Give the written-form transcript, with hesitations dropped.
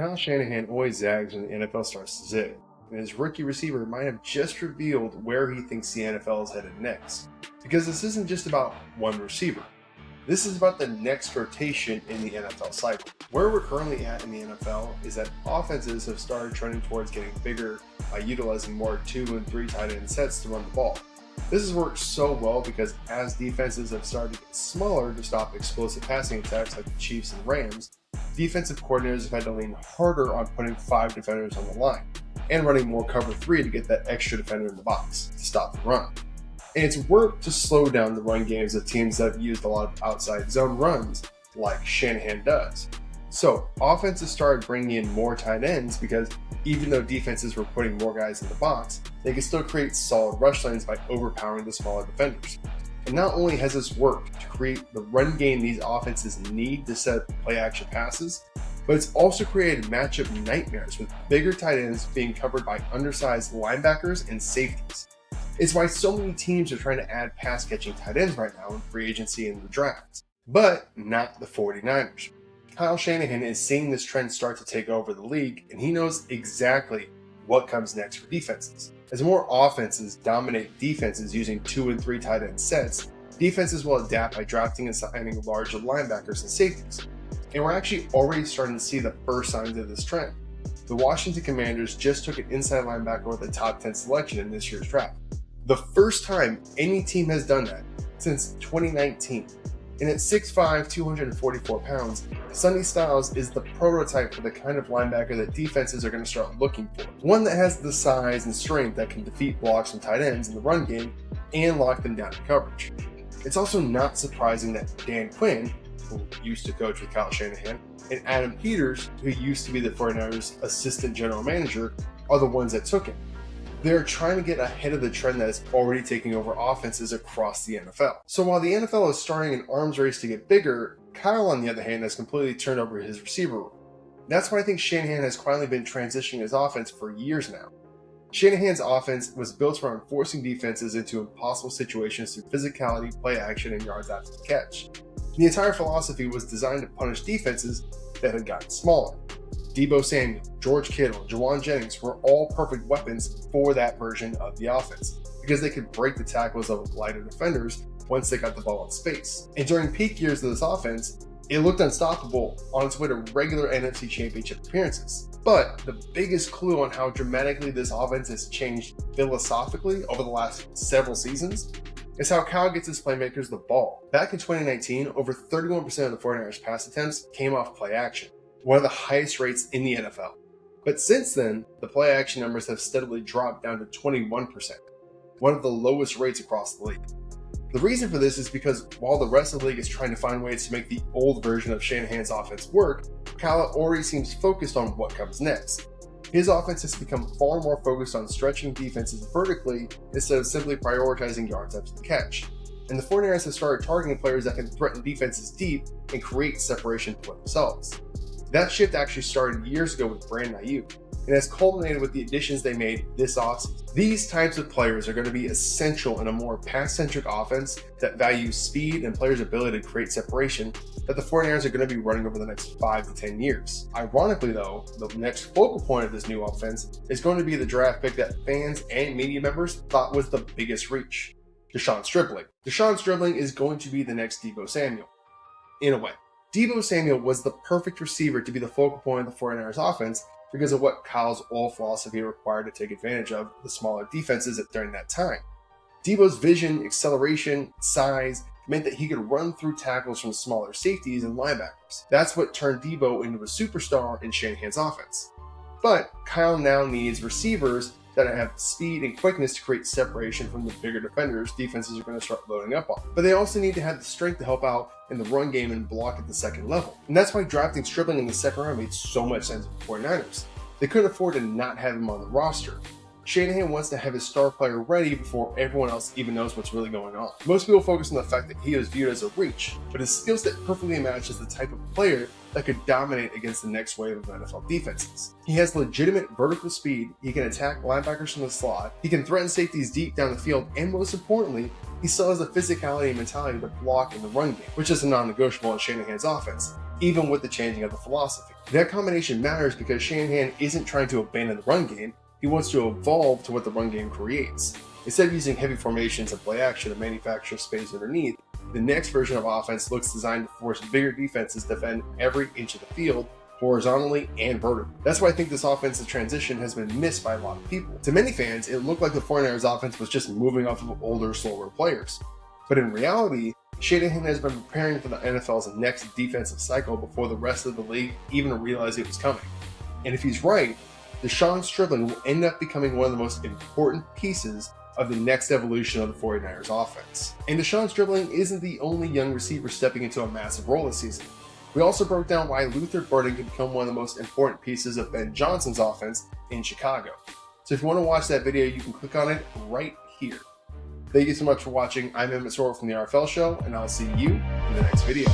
Kyle Shanahan always zags when the NFL starts to zig, and his rookie receiver might have just revealed where he thinks the NFL is headed next. Because this isn't just about one receiver. This is about the next rotation in the NFL cycle. Where we're currently at in the NFL is that offenses have started trending towards getting bigger by utilizing more 2 and 3 tight end sets to run the ball. This has worked so well because as defenses have started to get smaller to stop explosive passing attacks like the Chiefs and Rams, defensive coordinators have had to lean harder on putting 5 defenders on the line and running more cover 3 to get that extra defender in the box to stop the run. And it's worked to slow down the run games of teams that have used a lot of outside zone runs like Shanahan does. So offenses started bringing in more tight ends because even though defenses were putting more guys in the box, they could still create solid rush lanes by overpowering the smaller defenders. And not only has this worked to create the run game these offenses need to set play action passes, but it's also created matchup nightmares with bigger tight ends being covered by undersized linebackers and safeties. It's why so many teams are trying to add pass catching tight ends right now in free agency and the draft, but not the 49ers. Kyle Shanahan is seeing this trend start to take over the league, and he knows exactly what comes next for defenses. As more offenses dominate defenses using 2 and 3 tight end sets, defenses will adapt by drafting and signing larger linebackers and safeties. And we're actually already starting to see the first signs of this trend. The Washington Commanders just took an inside linebacker with a top 10 selection in this year's draft. The first time any team has done that since 2019. And at 6'5", 244 pounds, Sonny Styles is the prototype for the kind of linebacker that defenses are going to start looking for. One that has the size and strength that can defeat blocks from tight ends in the run game and lock them down in coverage. It's also not surprising that Dan Quinn, who used to coach with Kyle Shanahan, and Adam Peters, who used to be the 49ers assistant general manager, are the ones that took him. They're trying to get ahead of the trend that is already taking over offenses across the NFL. So while the NFL is starting an arms race to get bigger, Kyle, on the other hand, has completely turned over his receiver room. That's why I think Shanahan has quietly been transitioning his offense for years now. Shanahan's offense was built around forcing defenses into impossible situations through physicality, play action, and yards after the catch. The entire philosophy was designed to punish defenses that had gotten smaller. Deebo Samuel, George Kittle, Jawan Jennings were all perfect weapons for that version of the offense because they could break the tackles of lighter defenders once they got the ball in space. And during peak years of this offense, it looked unstoppable on its way to regular NFC Championship appearances. But the biggest clue on how dramatically this offense has changed philosophically over the last several seasons is how Kyle gets his playmakers the ball. Back in 2019, over 31% of the 49ers pass attempts came off play action, one of the highest rates in the NFL. But since then, the play action numbers have steadily dropped down to 21%, one of the lowest rates across the league. The reason for this is because while the rest of the league is trying to find ways to make the old version of Shanahan's offense work, Kyle already seems focused on what comes next. His offense has become far more focused on stretching defenses vertically instead of simply prioritizing yards after the catch. And the 49ers have started targeting players that can threaten defenses deep and create separation for themselves. That shift actually started years ago with Brendyn and has culminated with the additions they made this offseason. These types of players are going to be essential in a more pass-centric offense that values speed and players' ability to create separation that the 49ers are going to be running over the next 5 to 10 years. Ironically though, the next focal point of this new offense is going to be the draft pick that fans and media members thought was the biggest reach, Deshaun Stribling. Deshaun Stribling is going to be the next Deebo Samuel, in a way. Deebo Samuel was the perfect receiver to be the focal point of the 49ers offense because of what Kyle's old philosophy required to take advantage of the smaller defenses during that time. Deebo's vision, acceleration, size meant that he could run through tackles from smaller safeties and linebackers. That's what turned Deebo into a superstar in Shanahan's offense. But Kyle now needs receivers that have speed and quickness to create separation from the bigger defenders defenses are going to start loading up on. But they also need to have the strength to help out in the run game and block at the second level. And that's why drafting Stribling in the second round made so much sense for the 49ers. They couldn't afford to not have him on the roster. Shanahan wants to have his star player ready before everyone else even knows what's really going on. Most people focus on the fact that he is viewed as a reach, but his skill set perfectly matches the type of player that could dominate against the next wave of NFL defenses. He has legitimate vertical speed, he can attack linebackers from the slot, he can threaten safeties deep down the field, and most importantly, he still has the physicality and mentality to block in the run game, which is a non-negotiable in Shanahan's offense. even with the changing of the philosophy. That combination matters because Shanahan isn't trying to abandon the run game, he wants to evolve to what the run game creates. Instead of using heavy formations and play action to manufacture space underneath, the next version of offense looks designed to force bigger defenses to defend every inch of the field, horizontally and vertically. That's why I think this offensive transition has been missed by a lot of people. To many fans, it looked like the 49ers offense was just moving off of older, slower players. But in reality, Shanahan has been preparing for the NFL's next defensive cycle before the rest of the league even realized it was coming. And if he's right, Deshaun Stribling will end up becoming one of the most important pieces of the next evolution of the 49ers offense. And Deshaun Stribling isn't the only young receiver stepping into a massive role this season. We also broke down why Luther Burden could become one of the most important pieces of Ben Johnson's offense in Chicago. So if you want to watch that video, you can click on it right here. Thank you so much for watching. I'm Emmett from the RFL Show, and I'll see you in the next video.